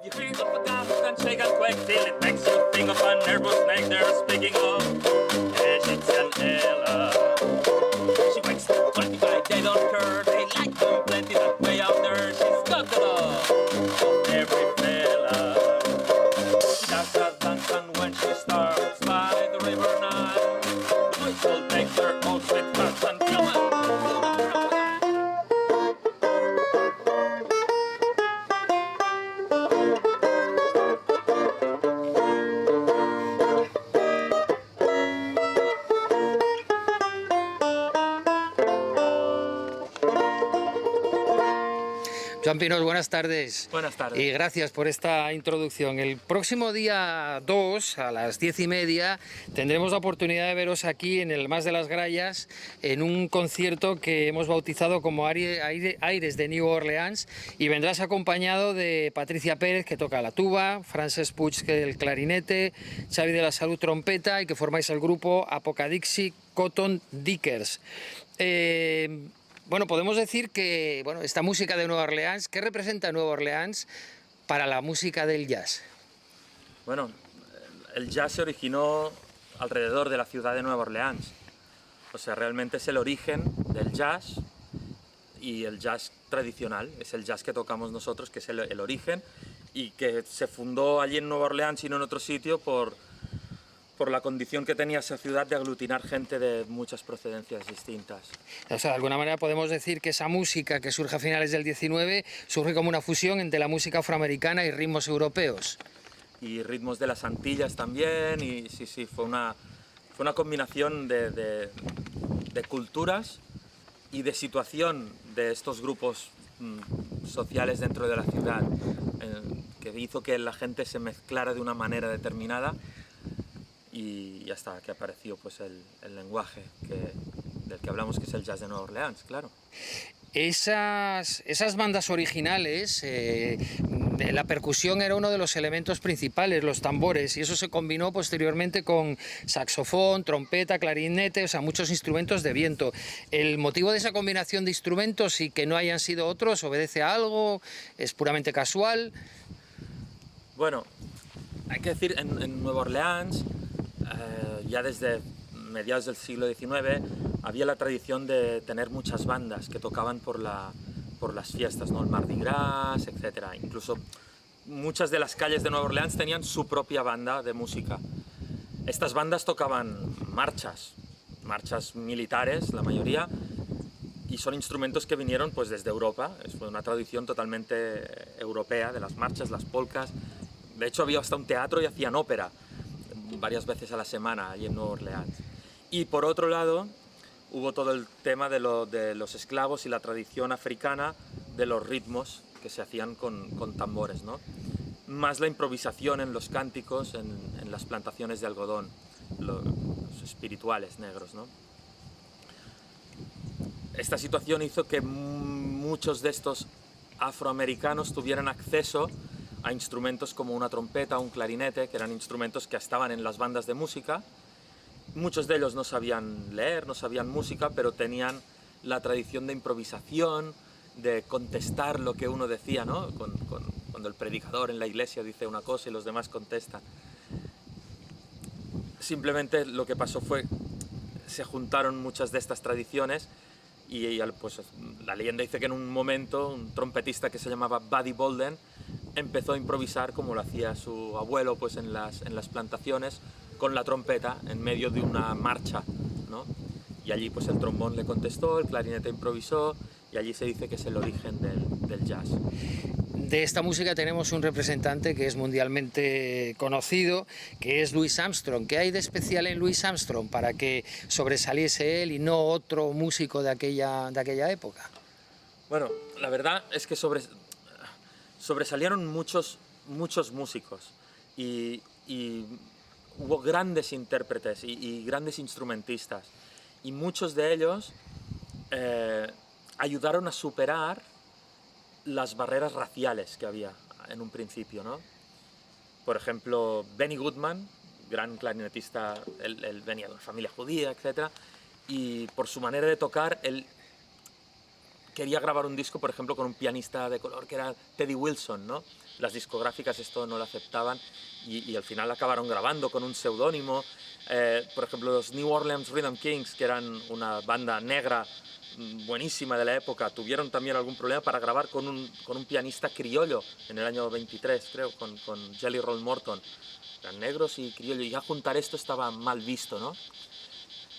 You think of a gun and shake and quake till it makes you think of a nervous snake they're speaking of. Egyptian Ella. She wakes up 25, they don't care. They like them plenty that way out there. She's got the love of every fella. She does a dance and when she starts by the river Nile, the boys will take their old sweet cards and come on. Joan Pinós, buenas tardes. Buenas tardes. Y gracias por esta introducción. El próximo día 2, a las 10:30, tendremos la oportunidad de veros aquí en el Mas de las Grallas, en un concierto que hemos bautizado como Aires de New Orleans, y vendrás acompañado de Patricia Pérez, que toca la tuba, Frances Puig, que el clarinete, Xavi de la Salud, trompeta, y que formáis el grupo Apocadixi Cotton Dickers. Bueno, podemos decir que esta música de Nueva Orleans, ¿qué representa Nueva Orleans para la música del jazz? Bueno, el jazz se originó alrededor de la ciudad de Nueva Orleans. O sea, realmente es el origen del jazz, y el jazz tradicional, es el jazz que tocamos nosotros, que es el origen, y que se fundó allí en Nueva Orleans y no en otro sitio por la condición que tenía esa ciudad de aglutinar gente de muchas procedencias distintas. O sea, de alguna manera podemos decir que esa música que surge a finales del 19 surge como una fusión entre la música afroamericana y ritmos europeos. Y ritmos de las Antillas también, y sí, fue una combinación de culturas y de situación de estos grupos sociales dentro de la ciudad, que hizo que la gente se mezclara de una manera determinada, y hasta que apareció pues el lenguaje del que hablamos, que es el jazz de Nueva Orleans, claro. Esas bandas originales, la percusión era uno de los elementos principales, los tambores, y eso se combinó posteriormente con saxofón, trompeta, clarinete, o sea, muchos instrumentos de viento. ¿El motivo de esa combinación de instrumentos y que no hayan sido otros obedece a algo? ¿Es puramente casual? Bueno, hay que decir, en Nueva Orleans, ya desde mediados del siglo XIX, había la tradición de tener muchas bandas que tocaban por las fiestas, ¿no? El Mardi Gras, etc. Incluso muchas de las calles de Nueva Orleans tenían su propia banda de música. Estas bandas tocaban marchas militares, la mayoría, y son instrumentos que vinieron pues desde Europa. Fue una tradición totalmente europea de las marchas, las polcas. De hecho, había hasta un teatro y hacían ópera varias veces a la semana allí en Nueva Orleans. Y por otro lado, hubo todo el tema de los esclavos y la tradición africana de los ritmos que se hacían con tambores, ¿no? Más la improvisación en los cánticos, en las plantaciones de algodón, los espirituales negros, ¿no? Esta situación hizo que muchos de estos afroamericanos tuvieran acceso a instrumentos como una trompeta o un clarinete, que eran instrumentos que estaban en las bandas de música. Muchos de ellos no sabían leer, no sabían música, pero tenían la tradición de improvisación, de contestar lo que uno decía, ¿no? Cuando el predicador en la iglesia dice una cosa y los demás contestan. Simplemente lo que pasó fue, se juntaron muchas de estas tradiciones, y pues, la leyenda dice que en un momento un trompetista que se llamaba Buddy Bolden empezó a improvisar como lo hacía su abuelo pues en las plantaciones, con la trompeta en medio de una marcha, ¿no? Y allí pues el trombón le contestó, el clarinete improvisó, y allí se dice que es el origen del jazz. De esta música tenemos un representante que es mundialmente conocido, que es Louis Armstrong. ¿Qué hay de especial en Louis Armstrong para que sobresaliese él y no otro músico de aquella época? Bueno, la verdad es que sobresalieron muchos músicos, y hubo grandes intérpretes y grandes instrumentistas, y muchos de ellos ayudaron a superar las barreras raciales que había en un principio, ¿no? Por ejemplo, Benny Goodman, gran clarinetista, él venía de una familia judía, etc. Y por su manera de tocar, él quería grabar un disco, por ejemplo, con un pianista de color que era Teddy Wilson, ¿no? Las discográficas esto no lo aceptaban y al final acabaron grabando con un seudónimo. Por ejemplo, los New Orleans Rhythm Kings, que eran una banda negra buenísima de la época, tuvieron también algún problema para grabar con un pianista criollo en el año 23, creo, con Jelly Roll Morton. Eran negros y criollo, y ya juntar esto estaba mal visto, ¿no?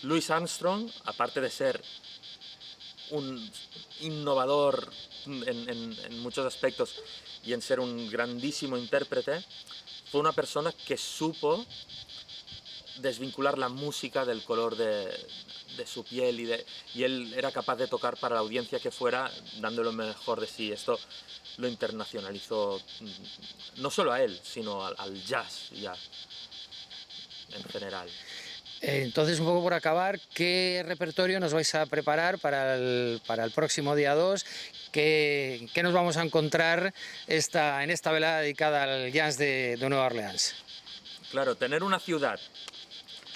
Louis Armstrong, aparte de ser un innovador en muchos aspectos y en ser un grandísimo intérprete, fue una persona que supo desvincular la música del color de su piel y él era capaz de tocar para la audiencia que fuera, dando lo mejor de sí. Esto lo internacionalizó no solo a él, sino al jazz ya en general. Entonces, un poco por acabar, ¿qué repertorio nos vais a preparar para el próximo día 2? ¿Qué nos vamos a encontrar en esta velada dedicada al jazz de Nueva Orleans? Claro, tener una ciudad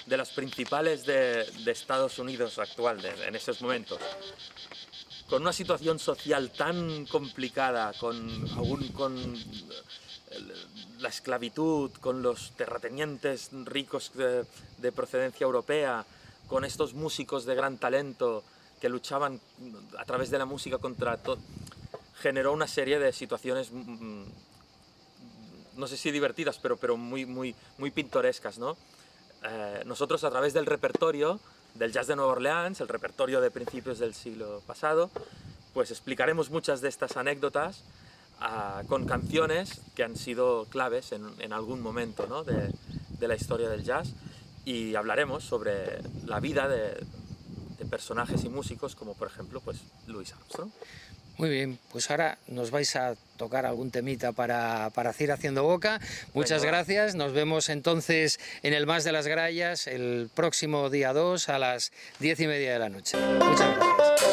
de las principales de Estados Unidos actual, en esos momentos, con una situación social tan complicada, con la esclavitud, con los terratenientes ricos de procedencia europea, con estos músicos de gran talento que luchaban a través de la música contra todo, generó una serie de situaciones, no sé si divertidas, pero muy pintorescas, ¿no? Nosotros, a través del repertorio del jazz de Nueva Orleans, el repertorio de principios del siglo pasado, pues explicaremos muchas de estas anécdotas con canciones que han sido claves en algún momento, ¿no? de la historia del jazz, y hablaremos sobre la vida de personajes y músicos como, por ejemplo, pues Louis Armstrong. Muy bien, pues ahora nos vais a tocar algún temita para ir haciendo boca. Muchas gracias, nos vemos entonces en el Mas de las Grallas el próximo día 2 a las 10:30 de la noche. Muchas gracias.